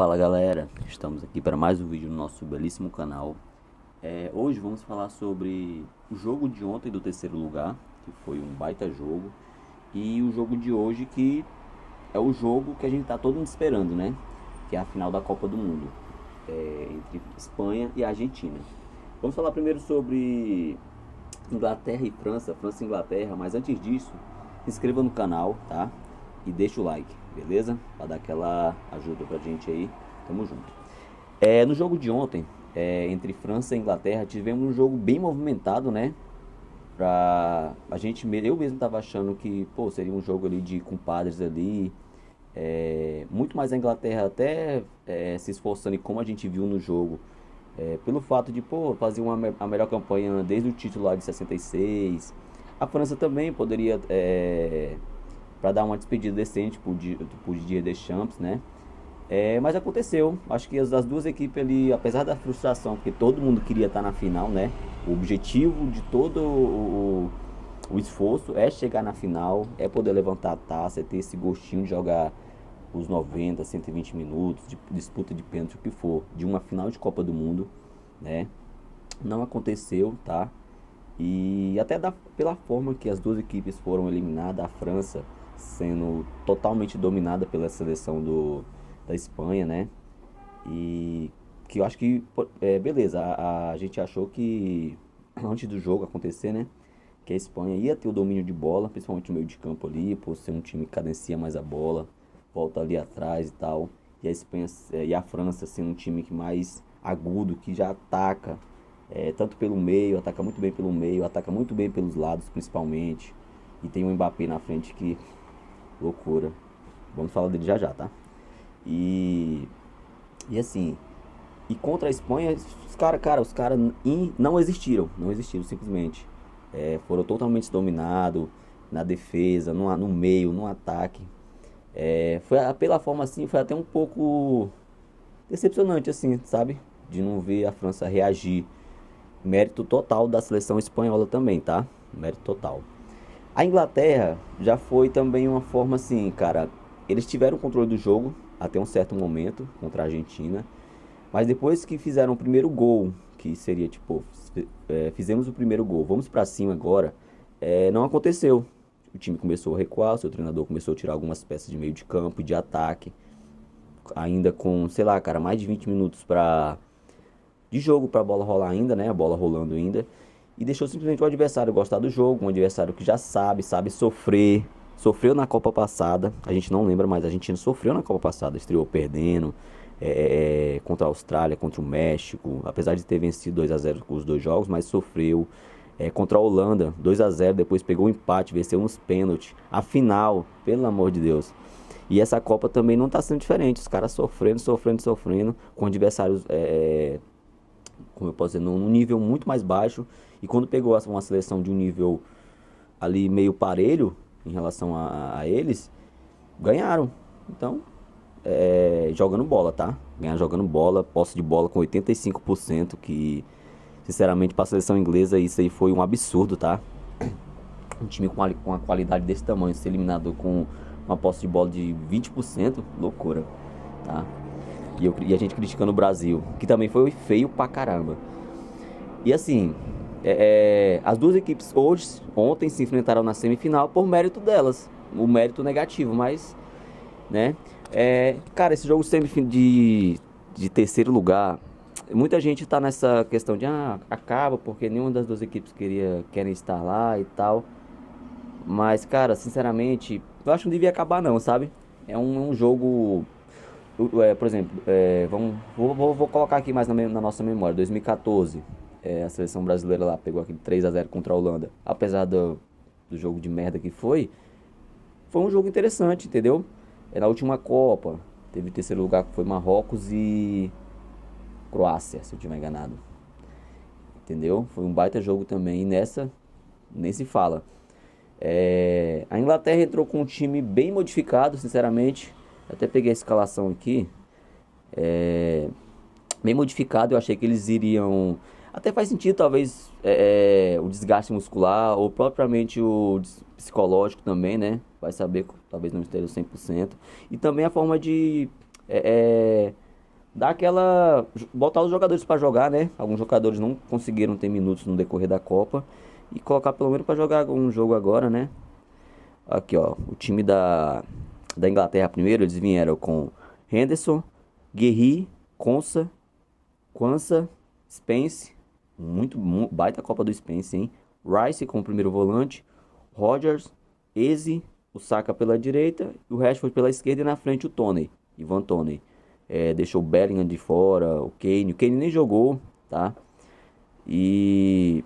Fala galera, estamos aqui para mais um vídeo no nosso belíssimo canal. Hoje vamos falar sobre o jogo de ontem do terceiro lugar, que foi um baita jogo, e o jogo de hoje que é o jogo que a gente está todo mundo esperando, né? Que é a final da Copa do Mundo, entre Espanha e Argentina. Vamos falar primeiro sobre Inglaterra e França, França e Inglaterra, mas antes disso, se inscreva no canal, tá? E deixa o like, beleza? Pra dar aquela ajuda pra gente aí, tamo junto. No jogo de ontem, entre França e Inglaterra, tivemos um jogo bem movimentado, né? Eu mesmo tava achando que, pô, seria um jogo ali de compadres ali. Muito mais a Inglaterra até se esforçando, e como a gente viu no jogo, pelo fato de, pô, fazer a melhor campanha desde o título lá de 66. A França também poderia, para dar uma despedida decente pro Didier Deschamps, né? Mas aconteceu. Acho que as duas equipes ali, apesar da frustração, porque todo mundo queria estar na final, né? O objetivo de todo o esforço é chegar na final, é poder levantar a taça, é ter esse gostinho de jogar os 90, 120 minutos, de disputa de pênalti, o que for, de uma final de Copa do Mundo, né? Não aconteceu, tá? E até pela forma que as duas equipes foram eliminadas, a França sendo totalmente dominada pela seleção da Espanha, né? E que eu acho que, beleza, a gente achou que antes do jogo acontecer, né? Que a Espanha ia ter o domínio de bola, principalmente no meio de campo ali, por ser um time que cadencia mais a bola, volta ali atrás e tal. E a Espanha e a França sendo um time que mais agudo, que já ataca, tanto pelo meio, ataca muito bem pelo meio, ataca muito bem pelos lados principalmente. E tem um Mbappé na frente que loucura. Vamos falar dele já já, tá? E, e assim, e contra a Espanha, os caras não existiram simplesmente. Foram totalmente dominados na defesa, no meio, no ataque. Pela forma assim, foi até um pouco decepcionante assim, sabe? De não ver a França reagir. Mérito total da seleção espanhola também, tá? Mérito total. A Inglaterra já foi também uma forma assim, cara. Eles tiveram o controle do jogo até um certo momento contra a Argentina. Mas depois que fizeram o primeiro gol, que seria tipo, fizemos o primeiro gol, vamos pra cima agora, não aconteceu. O time começou a recuar, o seu treinador começou a tirar algumas peças de meio de campo, de ataque, ainda com, sei lá, cara, mais de 20 minutos de jogo pra bola rolar ainda, né? A bola rolando ainda. E deixou simplesmente o adversário gostar do jogo, um adversário que já sabe sofrer. Sofreu na Copa passada, a gente não lembra, mas a Argentina sofreu na Copa passada, estreou perdendo contra a Austrália, contra o México, apesar de ter vencido 2-0 os dois jogos, mas sofreu. Contra a Holanda, 2-0, depois pegou o empate, venceu nos pênaltis. A final, pelo amor de Deus. E essa Copa também não está sendo diferente, os caras sofrendo, com adversários, como eu posso dizer, num nível muito mais baixo. E quando pegou uma seleção de um nível ali meio parelho em relação a eles, ganharam. Então, jogando bola, tá? Ganhar jogando bola, posse de bola com 85%, que sinceramente para a seleção inglesa isso aí foi um absurdo, tá? Um time com uma qualidade desse tamanho ser eliminado com uma posse de bola de 20%, loucura, tá? E a gente criticando o Brasil, que também foi feio pra caramba. E assim, as duas equipes ontem se enfrentaram na semifinal por mérito delas, o mérito negativo, mas, né? Cara, esse jogo de terceiro lugar, muita gente tá nessa questão de acaba porque nenhuma das duas equipes querem estar lá e tal. Mas, cara, sinceramente, eu acho que não devia acabar não, sabe? É um jogo. Por exemplo, vou colocar aqui mais na nossa memória. 2014, a seleção brasileira lá pegou aquele 3-0 contra a Holanda. Apesar do jogo de merda que foi um jogo interessante, entendeu? Na última Copa, teve terceiro lugar que foi Marrocos e Croácia, se eu estiver enganado. Entendeu? Foi um baita jogo também. E nessa, nem se fala. A Inglaterra entrou com um time bem modificado, sinceramente. Até peguei a escalação aqui. Bem modificado, eu achei que eles iriam. Até faz sentido, talvez, o desgaste muscular, ou propriamente psicológico também, né? Vai saber, talvez não esteja 100%. E também a forma de dar aquela. Botar os jogadores para jogar, né? Alguns jogadores não conseguiram ter minutos no decorrer da Copa. E colocar pelo menos para jogar um jogo agora, né? Aqui, ó. O time da Inglaterra primeiro, eles vieram com Henderson, Guerri, Konsa, Quansah, Spence. Baita Copa do Spence, hein? Rice como primeiro volante. Rodgers, Eze, o Saka pela direita. E o Rashford pela esquerda e na frente o Toney. Ivan Toney. Deixou o Bellingham de fora, o Kane. O Kane nem jogou, tá? E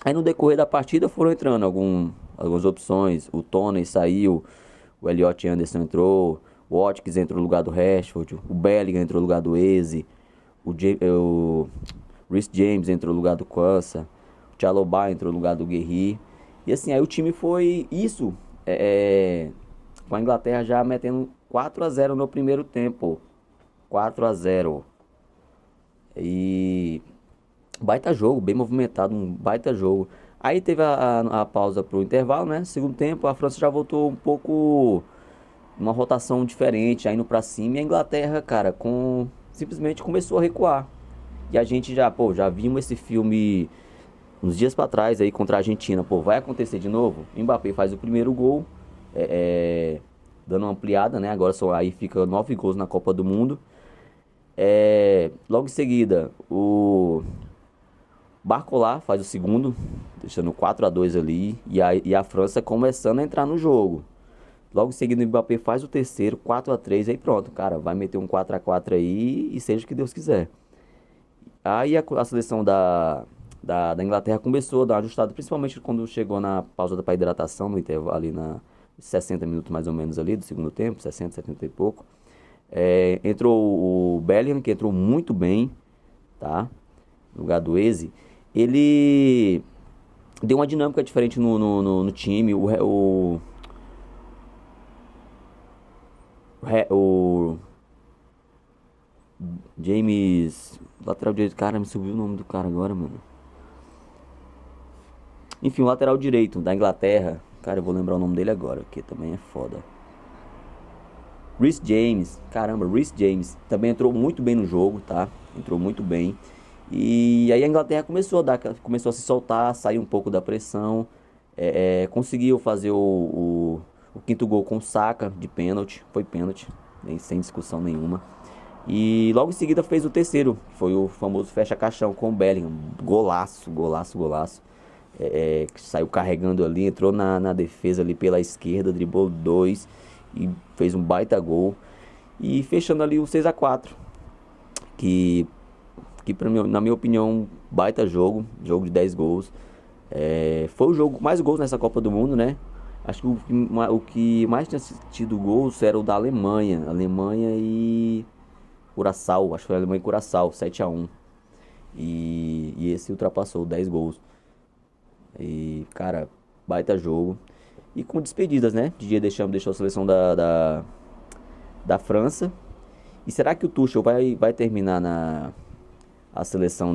aí no decorrer da partida foram entrando algumas opções. O Toney saiu, o Elliot Anderson entrou, o Watkins entrou no lugar do Rashford, o Bellingham entrou no lugar do Eze, o Reece James entrou no lugar do Quansah, o Chalobah entrou no lugar do Guerri. E assim, aí o time foi isso, com a Inglaterra já metendo 4-0 no primeiro tempo. 4-0. E baita jogo, bem movimentado, um baita jogo. Aí teve a pausa pro intervalo, né? Segundo tempo, a França já voltou um pouco, uma rotação diferente, já indo pra cima. E a Inglaterra, cara, simplesmente começou a recuar. E a gente já, pô, já vimos esse filme uns dias pra trás aí contra a Argentina. Pô, vai acontecer de novo? Mbappé faz o primeiro gol, dando uma ampliada, né? Agora só aí fica 9 gols na Copa do Mundo. Logo em seguida, o Barcola faz o segundo, deixando 4-2 ali. E a França começando a entrar no jogo. Logo em seguida, o Mbappé faz o terceiro, 4-3. Aí pronto, cara, vai meter um 4-4 aí e seja o que Deus quiser. Aí a seleção da Inglaterra começou a dar uma ajustada, principalmente quando chegou na pausa para hidratação, no intervalo ali na 60 minutos mais ou menos ali do segundo tempo, 60, 70 e pouco. Entrou o Bellingham, que entrou muito bem, tá? No lugar do Eze. Ele deu uma dinâmica diferente no time. O James, lateral direito, cara, me subiu o nome do cara agora, mano. Enfim, o lateral direito da Inglaterra, cara, eu vou lembrar o nome dele agora, que também é foda. Reece James, caramba, Reece James também entrou muito bem no jogo, tá? Entrou muito bem. E aí a Inglaterra começou a se soltar, sair um pouco da pressão, conseguiu fazer o quinto gol com o Saka de pênalti, foi pênalti, sem discussão nenhuma. E logo em seguida fez o terceiro, que foi o famoso fecha-caixão com o Bellingham, golaço, golaço, golaço. Que saiu carregando ali, entrou na defesa ali pela esquerda, driblou dois e fez um baita gol. E fechando ali o 6-4, que na minha opinião, baita jogo de 10 gols. Foi o jogo com mais gols nessa Copa do Mundo, né? Acho que o que mais tinha tido gols era o da Alemanha. Alemanha e Curaçao, acho que foi a Alemanha e Curaçao, 7-1. E esse ultrapassou 10 gols. E, cara, baita jogo. E com despedidas, né? Didier Deschamps deixou a seleção da França. E será que o Tuchel vai terminar a seleção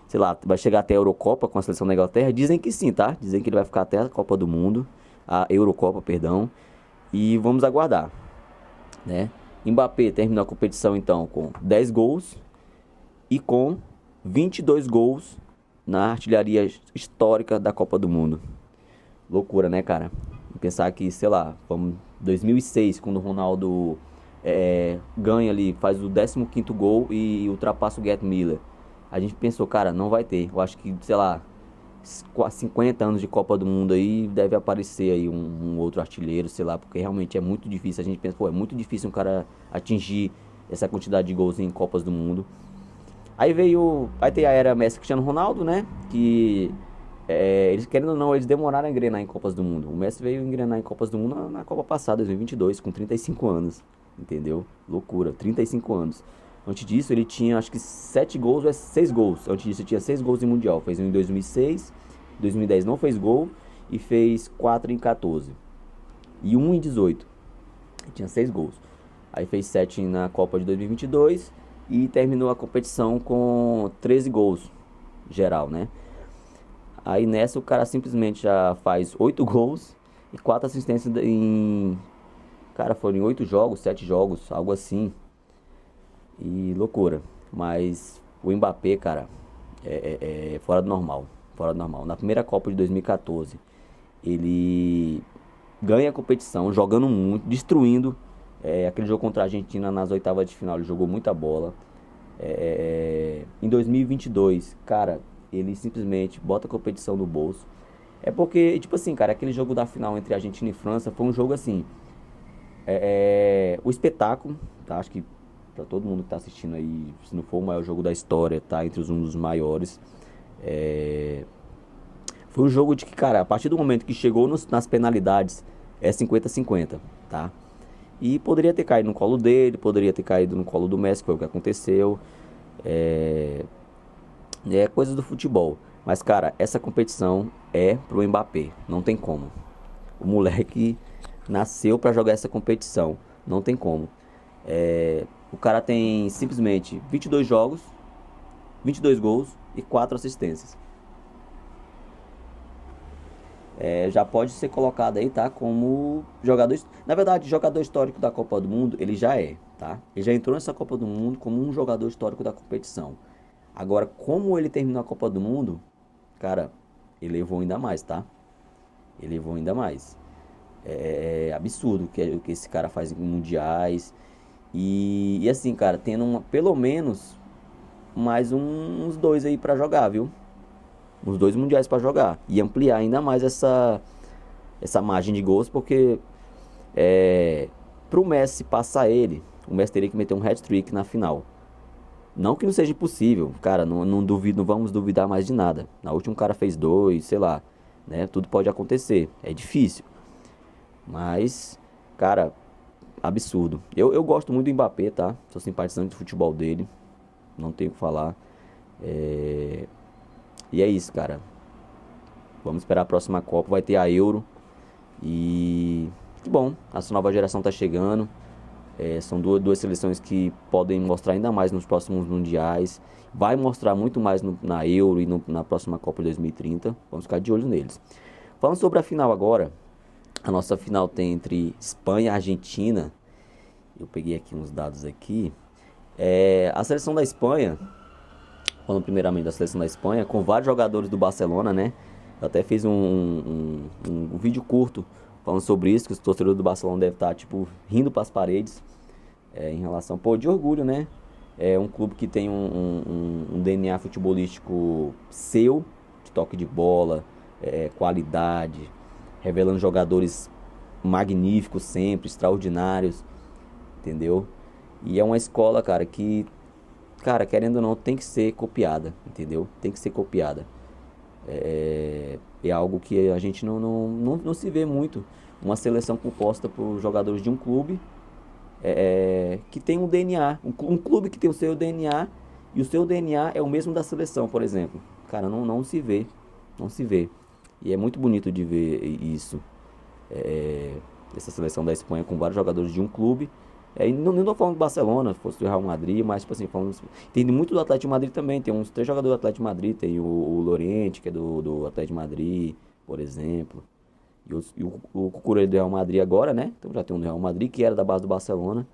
sei lá, vai chegar até a Eurocopa com a seleção da Inglaterra? Dizem que sim, tá? Dizem que ele vai ficar até a Copa do Mundo, a Eurocopa, perdão. E vamos aguardar, né? Mbappé terminou a competição então com 10 gols e com 22 gols na artilharia histórica da Copa do Mundo. Loucura, né, cara? Pensar que, sei lá, vamos 2006, quando o Ronaldo ganha ali, faz o 15º gol e ultrapassa o Gerd Müller. A gente pensou, cara, não vai ter. Eu acho que, sei lá, 50 anos de Copa do Mundo aí, deve aparecer aí um outro artilheiro, sei lá, porque realmente é muito difícil. A gente pensa, pô, é muito difícil um cara atingir essa quantidade de gols em Copas do Mundo. Aí tem a era Messi e Cristiano Ronaldo, né? Que eles querendo ou não, eles demoraram a engrenar em Copas do Mundo. O Messi veio engrenar em Copas do Mundo na Copa passada, 2022, com 35 anos. Entendeu? Loucura, 35 anos. Antes disso, ele tinha acho que 7 gols ou 6 gols. Antes disso, ele tinha 6 gols em Mundial. Fez um em 2006, 2010 não fez gol e fez 4 em 14. E um em 18. Ele tinha 6 gols. Aí fez 7 na Copa de 2022 e terminou a competição com 13 gols geral, né? Aí nessa o cara simplesmente já faz 8 gols e 4 assistências em... Cara, foram em 8 jogos, 7 jogos, algo assim. E loucura. Mas o Mbappé, cara, é fora do normal. Fora do normal. Na primeira Copa de 2014, ele ganha a competição, jogando muito, destruindo. Aquele jogo contra a Argentina nas oitavas de final, ele jogou muita bola. Em 2022, cara, ele simplesmente bota a competição no bolso. É porque, tipo assim, cara, aquele jogo da final entre Argentina e França foi um jogo assim. O espetáculo, tá? Acho que pra todo mundo que tá assistindo aí, se não for o maior jogo da história, tá entre um dos maiores. É, Foi um jogo de que, cara, a partir do momento que chegou nas penalidades, é 50-50, tá? E poderia ter caído no colo dele, poderia ter caído no colo do Messi, que foi o que aconteceu. É, é coisa do futebol. Mas, cara, essa competição é pro Mbappé, não tem como. O moleque nasceu pra jogar essa competição, não tem como. O cara tem simplesmente 22 jogos, 22 gols e 4 assistências. Já pode ser colocado aí, tá? Como jogador. Na verdade, jogador histórico da Copa do Mundo, ele já é, tá? Ele já entrou nessa Copa do Mundo como um jogador histórico da competição. Agora, como ele terminou a Copa do Mundo, cara, elevou ainda mais, tá? Elevou ainda mais. É absurdo o que esse cara faz em mundiais. E assim, cara, tendo pelo menos mais uns dois aí pra jogar, viu? Uns dois mundiais pra jogar. E ampliar ainda mais essa margem de gols, porque pro Messi passar ele, o Messi teria que meter um hat-trick na final. Não que não seja impossível, cara, não duvido, não vamos duvidar mais de nada. Na última o cara fez dois, sei lá, né? Tudo pode acontecer, é difícil. Mas, cara, absurdo. Eu gosto muito do Mbappé, tá? Sou simpatizante do futebol dele, não tenho o que falar. É, E é isso, cara. Vamos esperar a próxima Copa, vai ter a Euro. E que bom, essa nova geração tá chegando. São duas seleções que podem mostrar ainda mais nos próximos mundiais. Vai mostrar muito mais na Euro e na próxima Copa de 2030. Vamos ficar de olho neles. Falando sobre a final agora, a nossa final tem entre Espanha e Argentina. Eu peguei aqui uns dados aqui. A seleção da Espanha, falando primeiramente da seleção da Espanha, com vários jogadores do Barcelona, né? Eu até fiz um vídeo curto falando sobre isso, que os torcedores do Barcelona devem estar, tipo, rindo para as paredes, em relação, pô, de orgulho, né? É um clube que tem um DNA futebolístico seu, de toque de bola, qualidade, revelando jogadores magníficos sempre, extraordinários, entendeu? E é uma escola, cara, que, cara, querendo ou não, tem que ser copiada, entendeu? Tem que ser copiada. É algo que a gente não se vê muito. Uma seleção composta por jogadores de um clube que tem um DNA. Um clube que tem o seu DNA e o seu DNA é o mesmo da seleção, por exemplo. Cara, não se vê. Não se vê. E é muito bonito de ver isso. Essa seleção da Espanha com vários jogadores de um clube. E não estou falando do Barcelona, fosse do Real Madrid, mas tipo assim, falando, tem muito do Atlético de Madrid também. Tem uns três jogadores do Atlético de Madrid. Tem o Llorente, que é do Atlético de Madrid, por exemplo. E o Cucurella do Real Madrid agora, né? Então já tem um do Real Madrid, que era da base do Barcelona.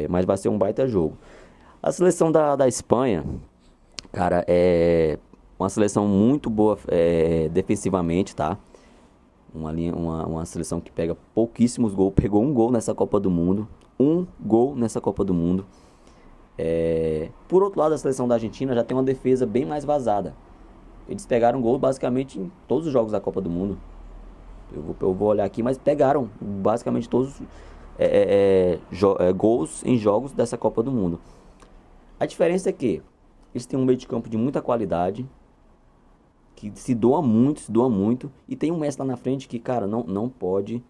Mas vai ser um baita jogo. A seleção da Espanha, cara, é uma seleção muito boa defensivamente, tá? Uma seleção que pega pouquíssimos gols. Pegou um gol nessa Copa do Mundo. Um gol nessa Copa do Mundo. Por outro lado, a seleção da Argentina já tem uma defesa bem mais vazada. Eles pegaram gol basicamente em todos os jogos da Copa do Mundo. Eu vou olhar aqui, mas pegaram basicamente todos gols em jogos dessa Copa do Mundo. A diferença é que eles têm um meio de campo de muita qualidade, que se doa muito, e tem um Messi lá na frente que, cara, não pode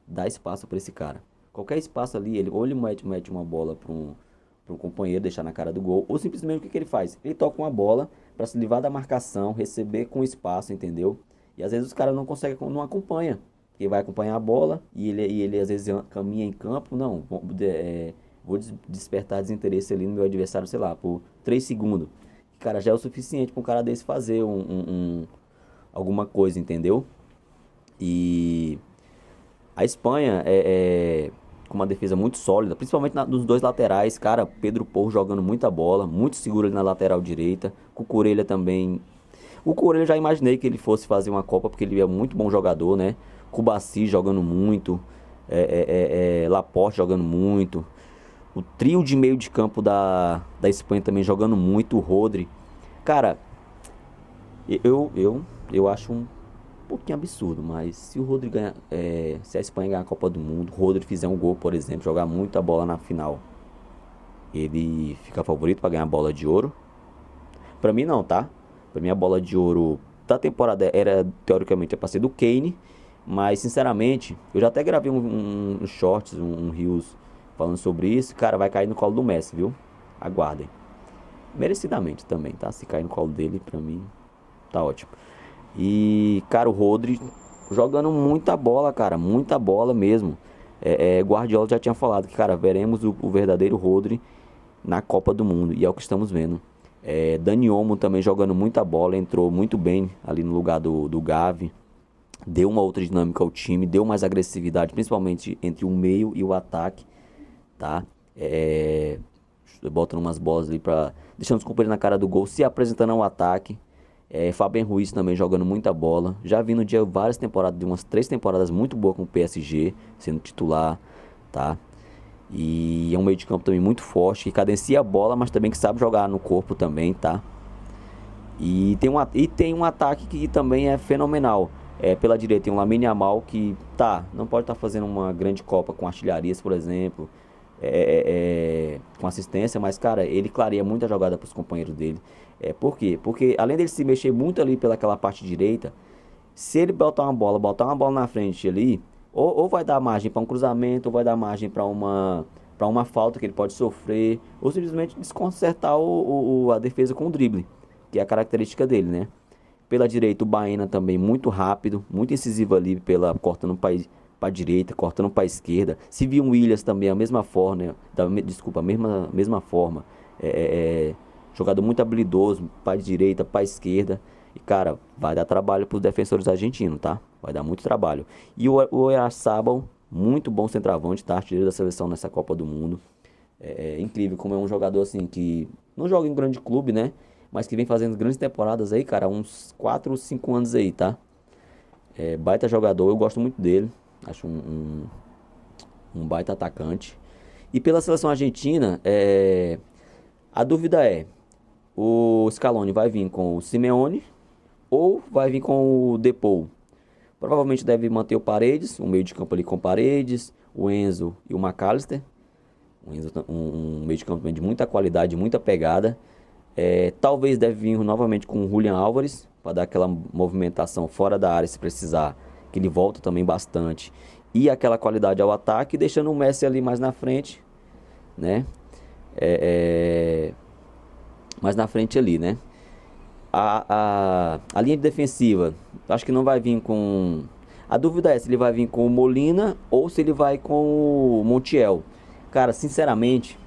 dar espaço para esse cara. Qualquer espaço ali, ou ele mete uma bola para um companheiro deixar na cara do gol, ou simplesmente o que ele faz? Ele toca uma bola para se livrar da marcação, receber com espaço, entendeu? E às vezes os caras não conseguem, não acompanha. Ele vai acompanhar a bola e ele às vezes caminha em campo, não, vou despertar desinteresse ali no meu adversário, sei lá, por 3 segundos. Cara, já é o suficiente para um cara desse fazer alguma coisa, entendeu? E a Espanha com uma defesa muito sólida, principalmente nos dois laterais, cara, Pedro Porro jogando muita bola, muito seguro ali na lateral direita, Cucurella também. O Cucurella eu já imaginei que ele fosse fazer uma Copa, porque ele é muito bom jogador, né? Cubaci jogando muito, Laporte jogando muito, o trio de meio de campo da Espanha também jogando muito, o Rodri. Cara, eu acho um pouquinho absurdo, mas se o Rodri ganhar, se a Espanha ganhar a Copa do Mundo, o Rodri fizer um gol, por exemplo, jogar muita bola na final, ele fica favorito para ganhar a bola de ouro. Pra mim não, tá? Pra mim a bola de ouro da temporada era teoricamente para ser do Kane, mas sinceramente, eu já até gravei um shorts, um reels falando sobre isso, cara, vai cair no colo do Messi, viu? Aguardem. Merecidamente também, tá? Se cair no colo dele, pra mim, tá ótimo. E, cara, o Rodri jogando muita bola, cara, muita bola mesmo. Guardiola já tinha falado que, cara, veremos o verdadeiro Rodri na Copa do Mundo, e é o que estamos vendo. Dani Olmo também jogando muita bola, entrou muito bem ali no lugar do Gavi, deu uma outra dinâmica ao time, deu mais agressividade, principalmente entre o meio e o ataque, tá? Botando umas bolas ali pra, deixando os companheiros na cara do gol, se apresentando ao ataque. Fabien Ruiz também jogando muita bola. Já vi no dia várias temporadas, de umas 3 temporadas muito boas com o PSG, sendo titular, tá? E é um meio de campo também muito forte, que cadencia a bola, mas também que sabe jogar no corpo também, tá? E tem um ataque que também é fenomenal. Pela direita tem um Lamine Yamal que, tá, não pode estar fazendo uma grande Copa com artilharias, por exemplo, com assistência, mas, cara, ele clareia muita jogada para os companheiros dele. Por quê? Porque além dele se mexer muito ali pelaquela parte direita, se ele botar uma bola na frente ali, ou vai dar margem para um cruzamento, ou vai dar margem para uma falta que ele pode sofrer, ou simplesmente desconcertar a defesa com o drible, que é a característica dele, né? Pela direita, o Baena também muito rápido, muito incisivo ali, cortando para direita, cortando para esquerda. Se vir um Williams também, a mesma forma, né? Desculpa, a mesma forma. Jogador muito habilidoso, para direita, para esquerda. E, cara, vai dar trabalho para os defensores argentinos, tá? Vai dar muito trabalho. E o Oyarzabal, muito bom centroavante, tá? Artilheiro da seleção nessa Copa do Mundo. É incrível como é um jogador assim que não joga em grande clube, né? Mas que vem fazendo grandes temporadas aí, cara, há uns 4 ou 5 anos aí, tá? Baita jogador, eu gosto muito dele. Acho um baita atacante. E pela seleção argentina, a dúvida é: o Scaloni vai vir com o Simeone ou vai vir com o Depou? Provavelmente deve manter o Paredes, um meio de campo ali com Paredes, o Enzo e o McAllister. O Enzo, um meio de campo também de muita qualidade, muita pegada. Talvez deve vir novamente com o Julian Álvares, para dar aquela movimentação fora da área se precisar, que ele volta também bastante. E aquela qualidade ao ataque, deixando o Messi ali mais na frente, né? Mais na frente ali, né? A linha defensiva, acho que não vai vir com. A dúvida é se ele vai vir com o Molina ou se ele vai com o Montiel. Cara, sinceramente,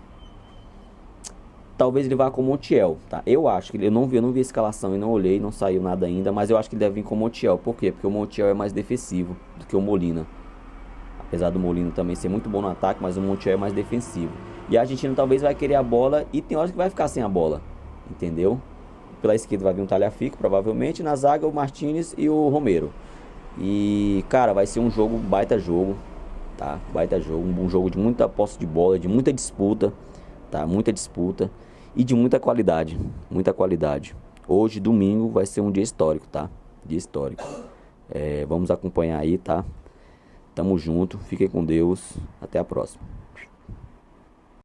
talvez ele vá com o Montiel, tá? Eu acho que eu não vi a escalação e não olhei, não saiu nada ainda, mas eu acho que ele deve vir com o Montiel. Por quê? Porque o Montiel é mais defensivo do que o Molina. Apesar do Molina também ser muito bom no ataque, mas o Montiel é mais defensivo. E a Argentina talvez vai querer a bola e tem horas que vai ficar sem a bola, entendeu? Pela esquerda vai vir um Tagliafico, provavelmente. Na zaga, o Martinez e o Romero. E, cara, vai ser um jogo, baita jogo, tá? Baita jogo, um jogo de muita posse de bola, de muita disputa, tá? Muita disputa e de muita qualidade, muita qualidade. Hoje, domingo, vai ser um dia histórico, tá? Dia histórico. Vamos acompanhar aí, tá? Tamo junto, fiquem com Deus, até a próxima.